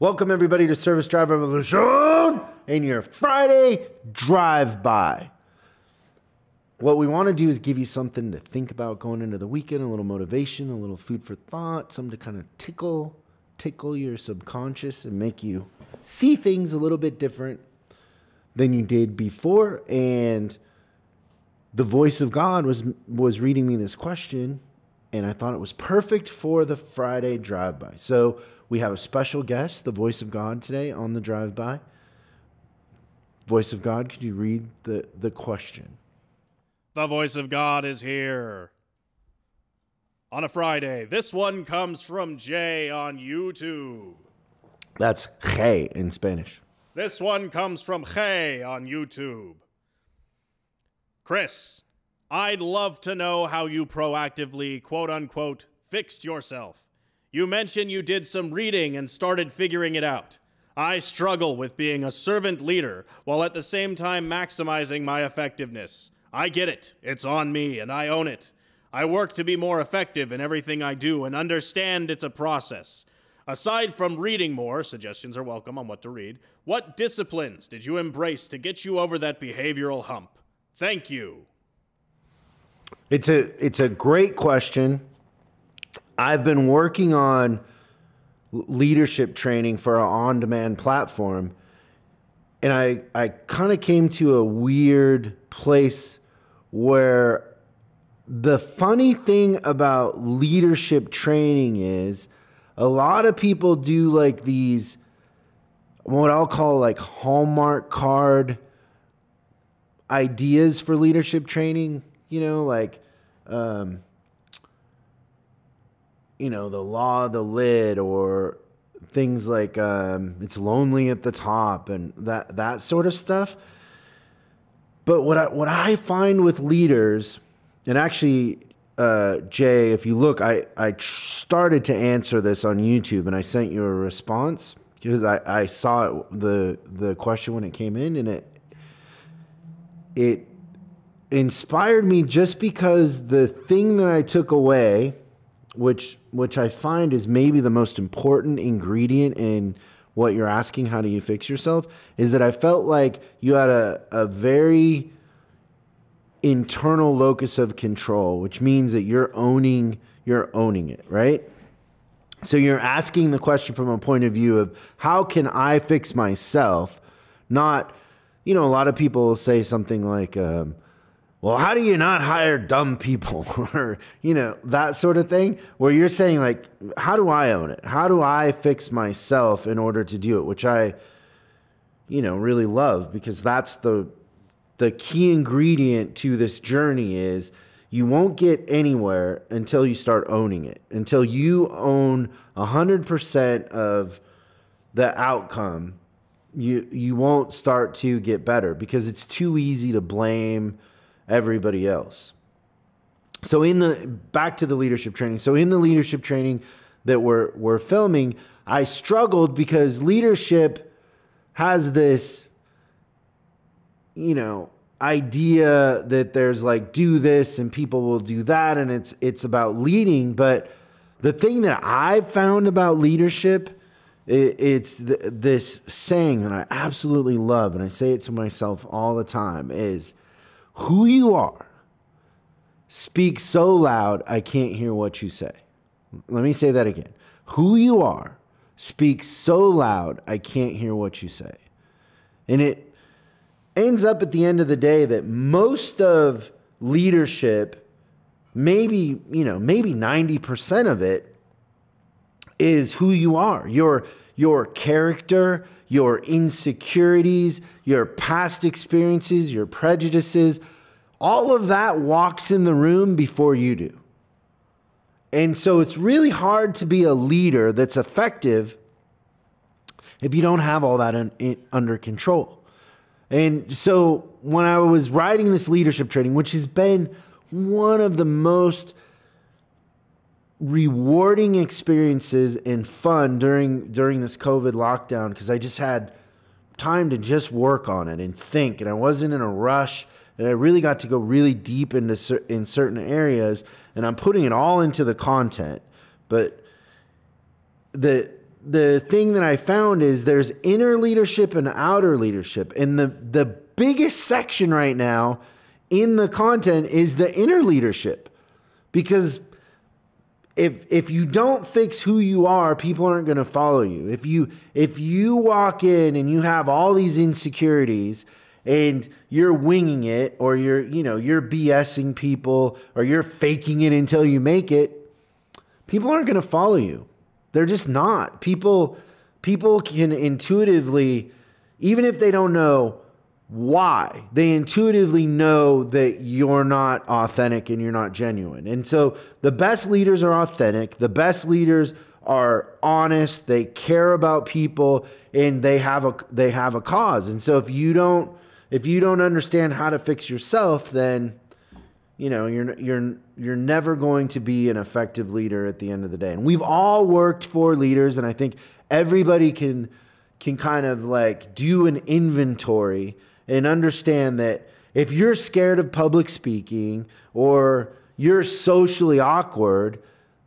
Welcome everybody to Service Drive Revolution and your Friday drive-by. What we want to do is give you something to think about going into the weekend, a little motivation, a little food for thought, something to kind of tickle your subconscious and make you see things a little bit different than you did before. And the voice of God was reading me this question, and I thought it was perfect for the Friday drive-by. So we have a special guest, the voice of God, today on the drive-by. Voice of God, could you read the question? The voice of God is here. On a Friday, this one comes from Jay on YouTube. That's Hey in Spanish. This one comes from Hey on YouTube. Chris, I'd love to know how you proactively, quote-unquote, fixed yourself. You mentioned you did some reading and started figuring it out. I struggle with being a servant leader while at the same time maximizing my effectiveness. I get it. It's on me, and I own it. I work to be more effective in everything I do and understand it's a process. Aside from reading more, suggestions are welcome on what to read, what disciplines did you embrace to get you over that behavioral hump? Thank you. It's a great question. I've been working on leadership training for our on-demand platform, and I kind of came to a weird place where the funny thing about leadership training is a lot of people do like these, what I'll call like Hallmark card ideas for leadership training, like, the law of the lid, or things like it's lonely at the top and that sort of stuff. But what I find with leaders, and actually, Jay, if you look, I started to answer this on YouTube and I sent you a response because I saw the question when it came in, and it inspired me just because the thing that I took away, which I find is maybe the most important ingredient in what you're asking, how do you fix yourself, is that I felt like you had a very internal locus of control, which means that you're owning it, right? So you're asking the question from a point of view of how can I fix myself? Not, a lot of people will say something like, well, how do you not hire dumb people? Or, that sort of thing, where you're saying like, how do I own it? How do I fix myself in order to do it? Which I, really love, because that's the key ingredient to this journey is you won't get anywhere until you start owning it, until you own 100% of the outcome. You won't start to get better because it's too easy to blame everybody else. So back to the leadership training. So in the leadership training that we're filming, I struggled because leadership has this, idea that there's like, do this and people will do that. And it's about leading. But the thing that I've found about leadership, it's this saying that I absolutely love, and I say it to myself all the time, is who you are speaks so loud I can't hear what you say. Let me say that again. Who you are speaks so loud I can't hear what you say. And it ends up at the end of the day that most of leadership, maybe 90% of it, is who you are. Your character, your insecurities, your past experiences, your prejudices, all of that walks in the room before you do. And so it's really hard to be a leader that's effective if you don't have all that under control. And so when I was writing this leadership training, which has been one of the most rewarding experiences and fun during this COVID lockdown, because I just had time to just work on it and think, and I wasn't in a rush, and I really got to go really deep in certain areas, and I'm putting it all into the content. But the the thing that I found is there's inner leadership and outer leadership. And the biggest section right now in the content is the inner leadership. Because if you don't fix who you are, people aren't going to follow you. If you walk in and you have all these insecurities and you're winging it, or you're BSing people, or you're faking it until you make it, people aren't going to follow you. They're just not. People can intuitively, even if they don't know why, they intuitively know that you're not authentic and you're not genuine. And so the best leaders are authentic. The best leaders are honest. They care about people, and they have a cause. And so if you don't understand how to fix yourself, then you're never going to be an effective leader at the end of the day. And we've all worked for leaders, and I think everybody can kind of like do an inventory and understand that if you're scared of public speaking or you're socially awkward,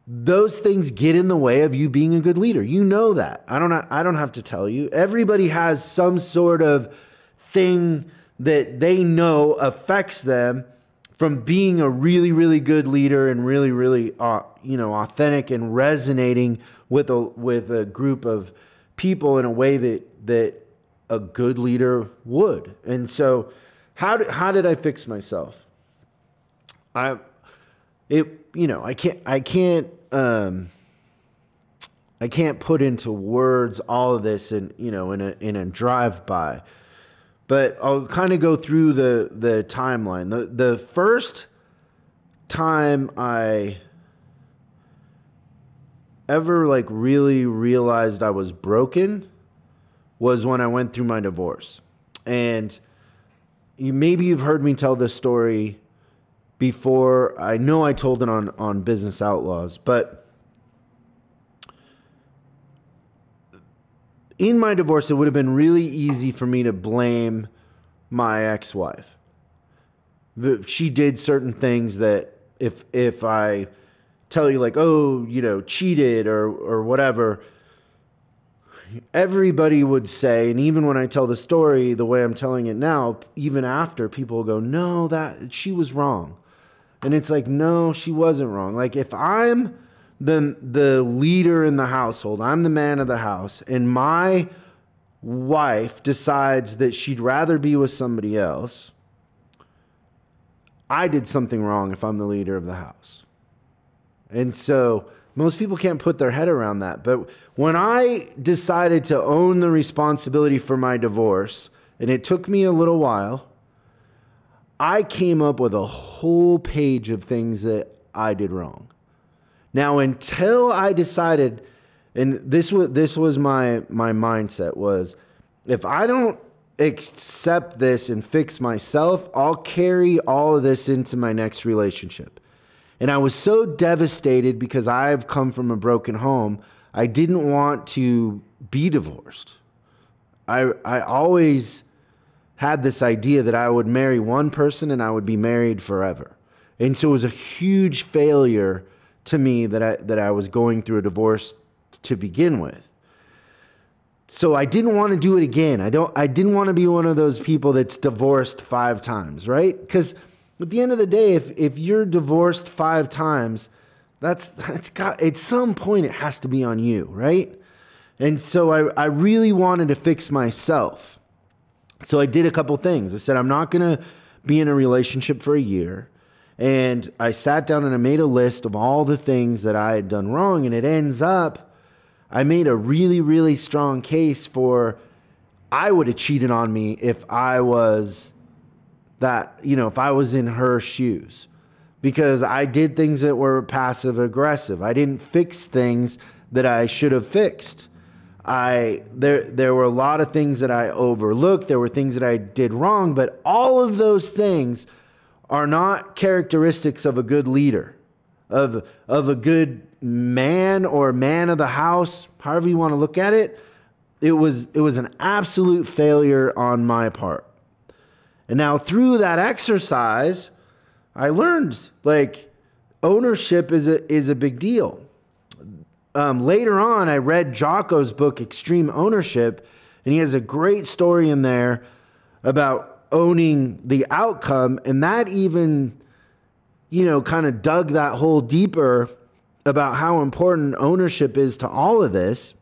those things get in the way of you being a good leader. You know that. I don't have to tell you. Everybody has some sort of thing that they know affects them from being a really, really good leader and really, really, authentic and resonating with a group of people in a way that a good leader would. And so, how did I fix myself? I can't put into words all of this in a drive-by. But I'll kind of go through the timeline. The first time I ever really realized I was broken was when I went through my divorce. And maybe you've heard me tell this story before. I know I told it on Business Outlaws, but in my divorce, it would have been really easy for me to blame my ex-wife. She did certain things that if I tell you cheated or whatever, everybody would say, and even when I tell the story the way I'm telling it now, even after, people will go, no, that she was wrong. And it's like, no, she wasn't wrong. Like, if I'm the leader in the household, I'm the man of the house, and my wife decides that she'd rather be with somebody else, I did something wrong if I'm the leader of the house. And so most people can't put their head around that. But when I decided to own the responsibility for my divorce, and it took me a little while, I came up with a whole page of things that I did wrong. Now, until I decided, and this was my mindset, was if I don't accept this and fix myself, I'll carry all of this into my next relationship. And I was so devastated because I've come from a broken home. I didn't want to be divorced. I always had this idea that I would marry one person and I would be married forever. And so it was a huge failure to me that I was going through a divorce to begin with. So I didn't want to do it again. I didn't want to be one of those people that's divorced 5 times, right? Because at the end of the day, if you're divorced 5 times, that's got, at some point it has to be on you, right? And so I really wanted to fix myself. So I did a couple things. I said, I'm not going to be in a relationship for a year. And I sat down and I made a list of all the things that I had done wrong. And it ends up, I made a really, really strong case for I would have cheated on me if I was if I was in her shoes. Because I did things that were passive aggressive. I didn't fix things that I should have fixed. There were a lot of things that I overlooked. There were things that I did wrong. But all of those things are not characteristics of a good leader, of a good man or man of the house, however you want to look at it. It was an absolute failure on my part. And now through that exercise, I learned ownership is a big deal. later on, I read Jocko's book, Extreme Ownership, and he has a great story in there about owning the outcome. And that even, kind of dug that hole deeper about how important ownership is to all of this.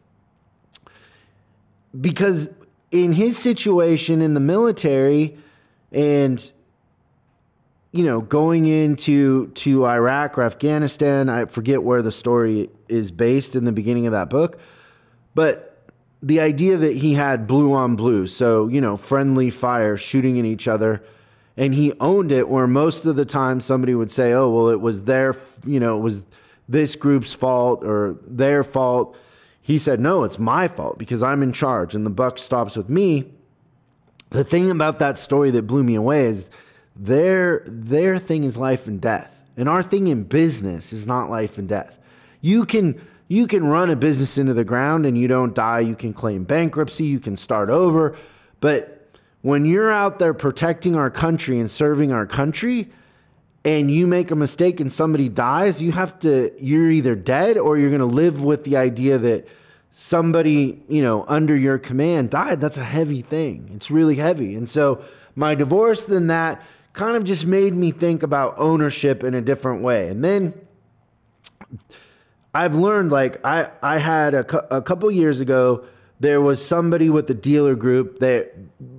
Because in his situation in the military and, going into Iraq or Afghanistan, I forget where the story is based in the beginning of that book, but the idea that he had blue on blue, so, friendly fire shooting at each other, and he owned it, where most of the time somebody would say, oh, well, it was their, it was this group's fault or their fault. He said, no, it's my fault because I'm in charge and the buck stops with me. The thing about that story that blew me away is their thing is life and death. And our thing in business is not life and death. You can run a business into the ground and you don't die. You can claim bankruptcy. You can start over. But when you're out there protecting our country and serving our country and you make a mistake and somebody dies, you're either dead or you're going to live with the idea that somebody, under your command died. That's a heavy thing. It's really heavy. And so my divorce then that kind of just made me think about ownership in a different way. And then I've learned, like, I had a couple years ago, there was somebody with the dealer group, that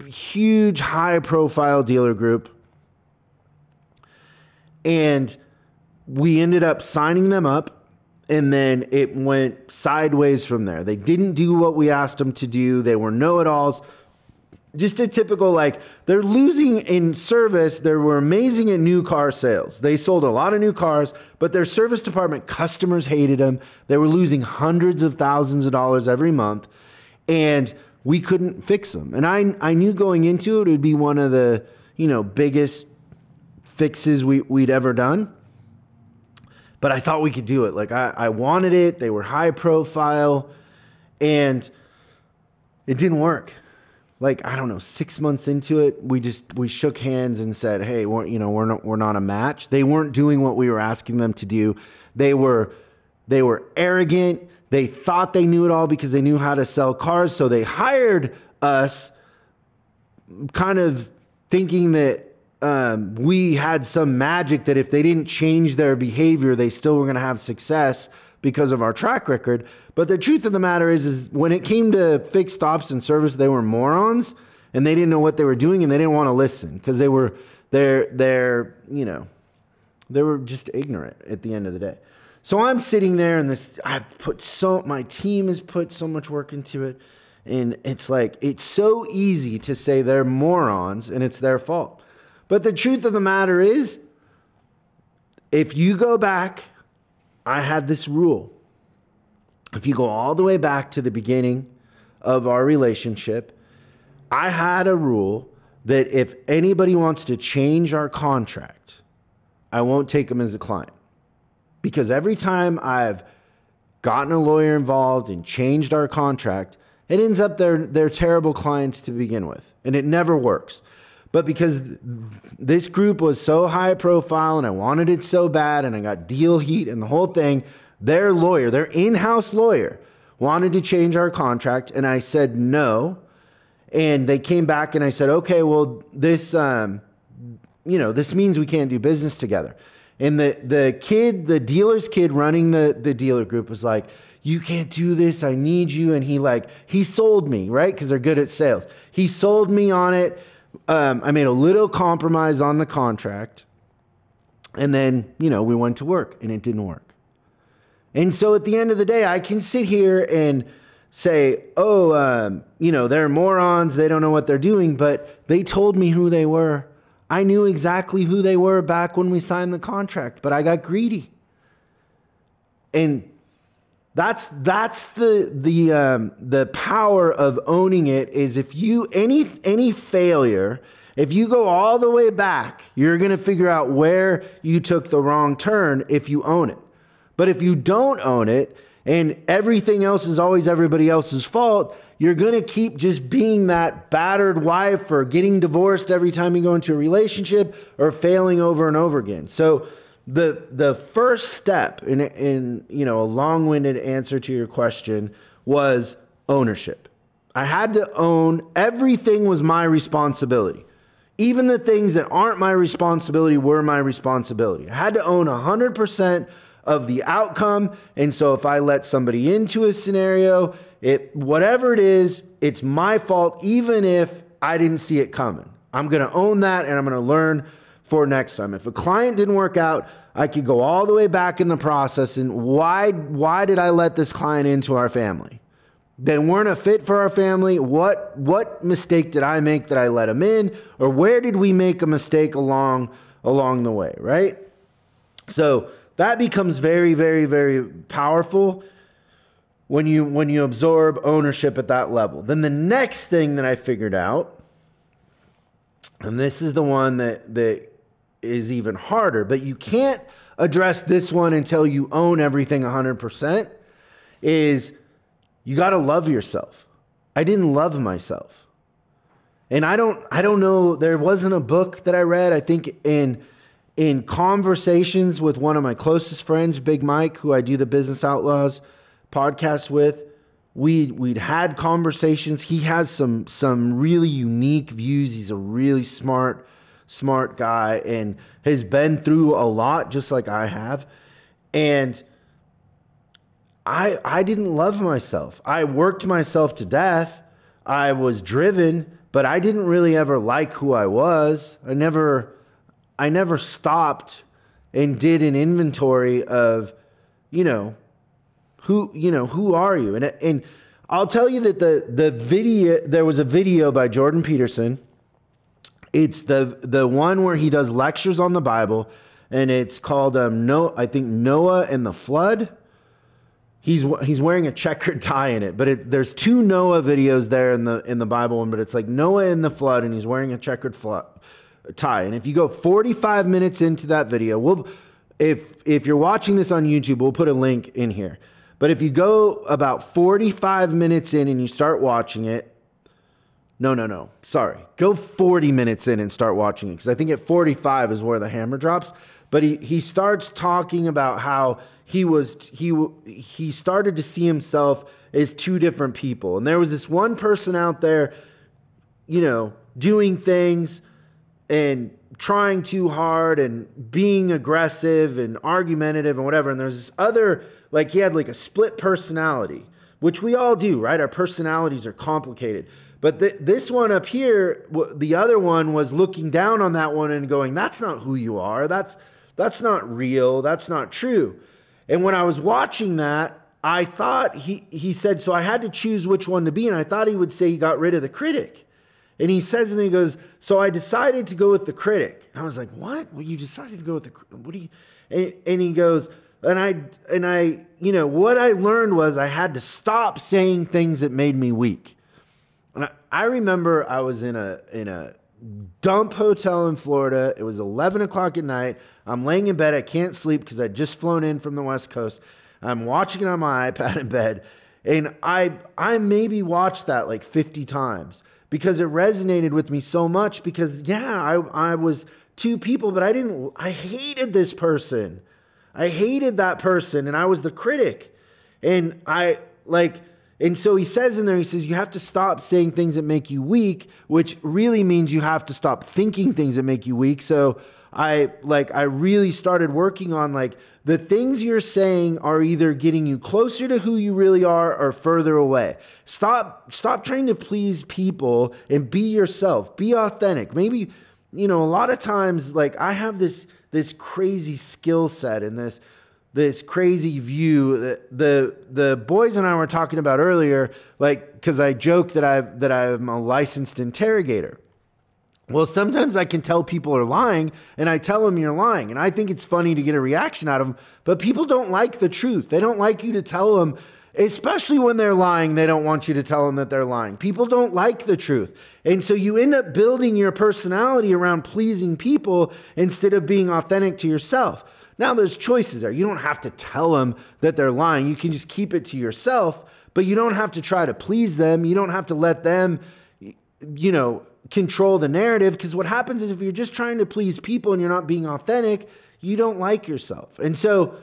huge high profile dealer group. And we ended up signing them up, and then it went sideways from there. They didn't do what we asked them to do. They were know-it-alls. Just a typical, like, they're losing in service. They were amazing at new car sales. They sold a lot of new cars, but their service department customers hated them. They were losing hundreds of thousands of dollars every month, and we couldn't fix them. And I knew going into it would be one of the, biggest fixes we'd ever done. But I thought we could do it. Like, I wanted it. They were high profile, and it didn't work. Like, I don't know, 6 months into it, we shook hands and said, hey, we're not a match. They weren't doing what we were asking them to do. They were arrogant. They thought they knew it all because they knew how to sell cars. So they hired us kind of thinking that we had some magic that if they didn't change their behavior, they still were going to have success because of our track record. But the truth of the matter is when it came to fixed stops and service, they were morons and they didn't know what they were doing and they didn't want to listen because they were just ignorant at the end of the day. So I'm sitting there and my team has put so much work into it. And it's like, it's so easy to say they're morons and it's their fault. But the truth of the matter is, if you go back, I had this rule. If you go all the way back to the beginning of our relationship, I had a rule that if anybody wants to change our contract, I won't take them as a client. Because every time I've gotten a lawyer involved and changed our contract, it ends up they're terrible clients to begin with. And it never works. But because this group was so high profile and I wanted it so bad and I got deal heat and the whole thing, their in-house lawyer wanted to change our contract. And I said no. And they came back and I said, okay, well, this means we can't do business together. And the dealer's kid running the dealer group was like, you can't do this. I need you. And he sold me, right? Because they're good at sales. He sold me on it. I made a little compromise on the contract. And then, we went to work and it didn't work. And so at the end of the day, I can sit here and say, they're morons. They don't know what they're doing. But they told me who they were. I knew exactly who they were back when we signed the contract, but I got greedy. And that's the power of owning it is if you, any failure, if you go all the way back, you're going to figure out where you took the wrong turn if you own it. But if you don't own it and everything else is always everybody else's fault, you're going to keep just being that battered wife or getting divorced every time you go into a relationship or failing over and over again. So the first step in a long-winded answer to your question was ownership. I had to own everything was my responsibility. Even the things that aren't my responsibility were my responsibility. I had to own 100% of the outcome. And so if I let somebody into a scenario, whatever it is, it's my fault, even if I didn't see it coming. I'm going to own that, and I'm going to learn for next time. If a client didn't work out, I could go all the way back in the process and why did I let this client into our family? They weren't a fit for our family. What mistake did I make that I let them in? Or where did we make a mistake along the way, right? So that becomes very, very, very powerful when you absorb ownership at that level. Then the next thing that I figured out, and this is the one that is even harder, but you can't address this one until you own everything 100%, is you got to love yourself. I didn't love myself. And I don't know, there wasn't a book that I read, I think in conversations with one of my closest friends, Big Mike, who I do the Business Outlaws podcast with, we'd had conversations. He has some really unique views. He's a really smart guy and has been through a lot just like I have. And I didn't love myself. I worked myself to death. I was driven, but I didn't really ever like who I was. I never stopped and did an inventory of, who are you? And I'll tell you that the video, there was a video by Jordan Peterson. It's the one where he does lectures on the Bible, and it's called I think Noah and the Flood. He's wearing a checkered tie in it, but there's two Noah videos there in the Bible one, but it's like Noah in the flood, and he's wearing a checkered tie. And if you go 45 minutes into that video, if you're watching this on YouTube, we'll put a link in here. But if you go about 45 minutes in and you start watching it, go 40 minutes in and start watching it, because I think at 45 is where the hammer drops. But he starts talking about how he started to see himself as two different people. And there was this one person out there, doing things and trying too hard and being aggressive and argumentative and whatever. And there's this other, he had a split personality, which we all do, right? Our personalities are complicated. But this one up here, the other one was looking down on that one and going, that's not who you are. That's not real. That's not true. And when I was watching that, I thought he said, so I had to choose which one to be. And I thought he would say he got rid of the critic. And he says, and then he goes, so I decided to go with the critic. And I was like, what? Well, you decided to go with what do you, and he goes, and I, what I learned was I had to stop saying things that made me weak. And I remember I was in a dump hotel in Florida. It was 11 o'clock at night. I'm laying in bed. I can't sleep because I'd just flown in from the West Coast. I'm watching it on my iPad in bed. And I maybe watched that 50 times because it resonated with me so much because, I was two people, but I hated this person. I hated that person, and I was the critic. And and so he says in there, he says, you have to stop saying things that make you weak, which really means you have to stop thinking things that make you weak. So I really started working on the things you're saying are either getting you closer to who you really are or further away. Stop trying to please people and be yourself. Be authentic. Maybe, a lot of times, I have this crazy skill set and this crazy view that the boys and I were talking about earlier, because I joke that I'm a licensed interrogator. Well, sometimes I can tell people are lying, and I tell them you're lying, and I think it's funny to get a reaction out of them, but people don't like the truth. They don't like you to tell them, especially when they're lying, they don't want you to tell them that they're lying. People don't like the truth. And so you end up building your personality around pleasing people instead of being authentic to yourself. Now, there's choices there. You don't have to tell them that they're lying. You can just keep it to yourself, but you don't have to try to please them. You don't have to let them, control the narrative, because what happens is if you're just trying to please people and you're not being authentic, you don't like yourself. And so,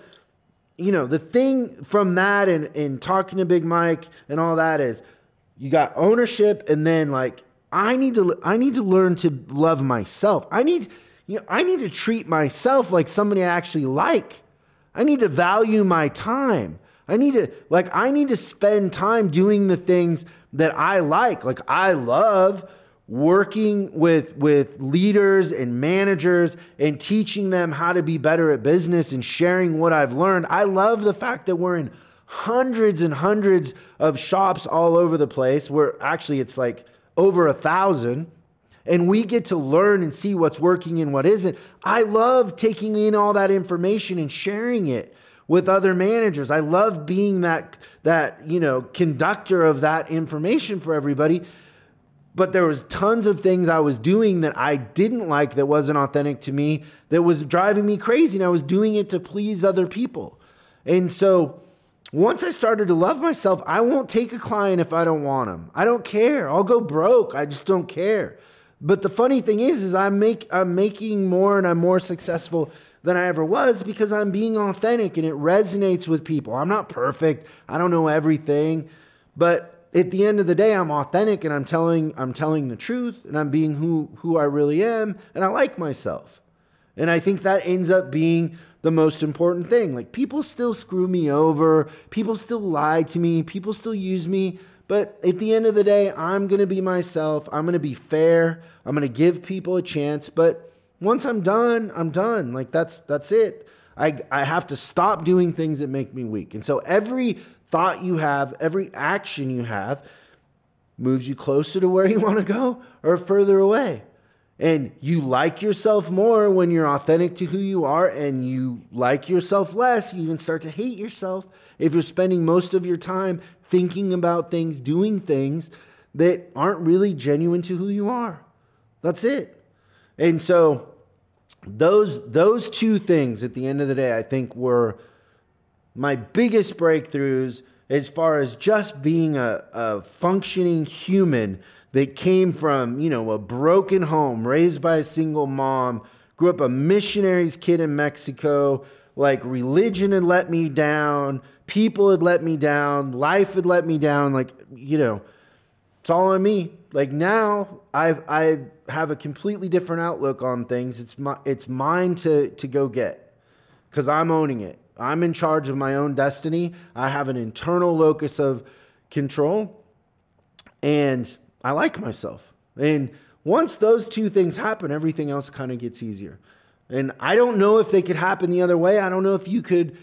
you know, the thing from that and talking to Big Mike and all that is you got ownership, and then like, I need to learn to love myself. I need to treat myself like somebody I actually like. I need to value my time. I need to spend time doing the things that I like. Like, I love working with leaders and managers and teaching them how to be better at business and sharing what I've learned. I love the fact that we're in hundreds and hundreds of shops all over the place, where actually it's like over 1,000, and we get to learn and see what's working and what isn't. I love taking in all that information and sharing it with other managers. I love being that conductor of that information for everybody. But there was tons of things I was doing that I didn't like, that wasn't authentic to me, that was driving me crazy, and I was doing it to please other people. And so once I started to love myself, I won't take a client if I don't want them. I don't care. I'll go broke. I just don't care. But the funny thing is I'm making more, and I'm more successful than I ever was, because I'm being authentic and it resonates with people. I'm not perfect. I don't know everything, but at the end of the day, I'm authentic, and I'm telling the truth, and I'm being who I really am, and I like myself. And I think that ends up being the most important thing. Like, people still screw me over, people still lie to me, people still use me, but at the end of the day, I'm going to be myself. I'm going to be fair. I'm going to give people a chance, but once I'm done, I'm done. Like, that's it. I have to stop doing things that make me weak. And so every thought you have, every action you have moves you closer to where you want to go or further away. And you like yourself more when you're authentic to who you are, and you like yourself less. You even start to hate yourself if you're spending most of your time thinking about things, doing things that aren't really genuine to who you are. That's it. And so those two things at the end of the day, I think, were my biggest breakthroughs as far as just being a functioning human that came from, a broken home, raised by a single mom, grew up a missionary's kid in Mexico. Like, religion had let me down, people had let me down, life had let me down. Like, it's all on me. Like, now I have a completely different outlook on things. It's mine to go get, because I'm owning it. I'm in charge of my own destiny. I have an internal locus of control, and I like myself. And once those two things happen, everything else kind of gets easier. And I don't know if they could happen the other way. I don't know if you could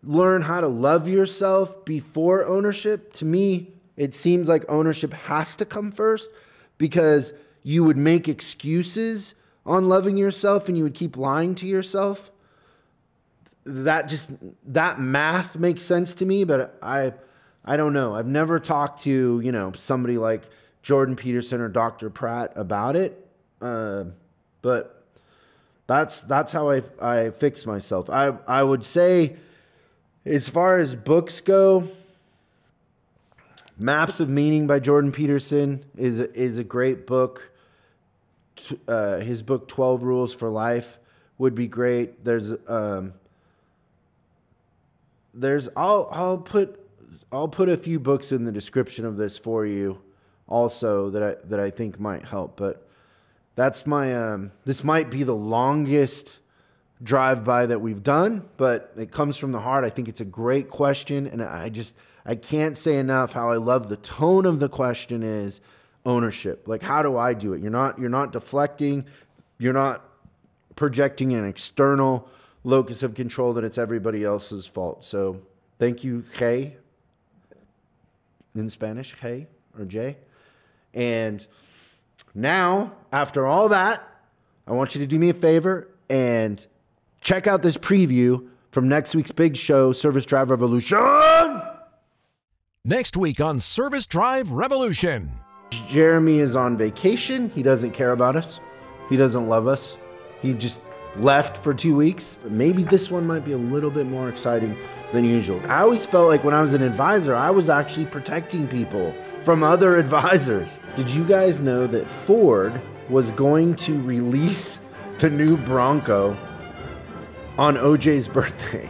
learn how to love yourself before ownership. To me, it seems like ownership has to come first, because you would make excuses on loving yourself and you would keep lying to yourself. That math makes sense to me, but I don't know. I've never talked to, somebody like Jordan Peterson or Dr. Pratt about it. But that's how I fix myself. I would say, as far as books go, Maps of Meaning by Jordan Peterson is a great book. His book 12 Rules for Life would be great. I'll put a few books in the description of this for you also that I think might help. But that's my this might be the longest drive-by that we've done, but it comes from the heart. I think it's a great question, and I can't say enough how I love the tone of the question is ownership. Like, how do I do it? You're not deflecting, you're not projecting an external locus of control that it's everybody else's fault. So thank you, Jay, in Spanish, Jay or Jay. And now, after all that, I want you to do me a favor and check out this preview from next week's big show, Service Drive Revolution. Next week on Service Drive Revolution. Jeremy is on vacation. He doesn't care about us. He doesn't love us. He just left for 2 weeks. Maybe this one might be a little bit more exciting than usual. I always felt like when I was an advisor, I was actually protecting people from other advisors. Did you guys know that Ford was going to release the new Bronco on OJ's birthday.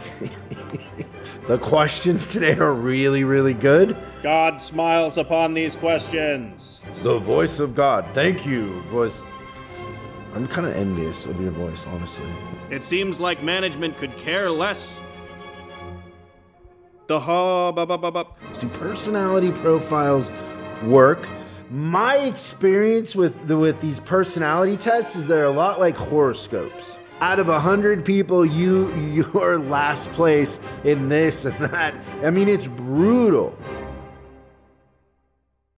The questions today are really, really good. God smiles upon these questions. The voice of God. Thank you, voice. I'm kind of envious of your voice, honestly. It seems like management could care less. Do personality profiles work? My experience with these personality tests is they're a lot like horoscopes. Out of 100 people, you're last place in this and that. I mean, it's brutal.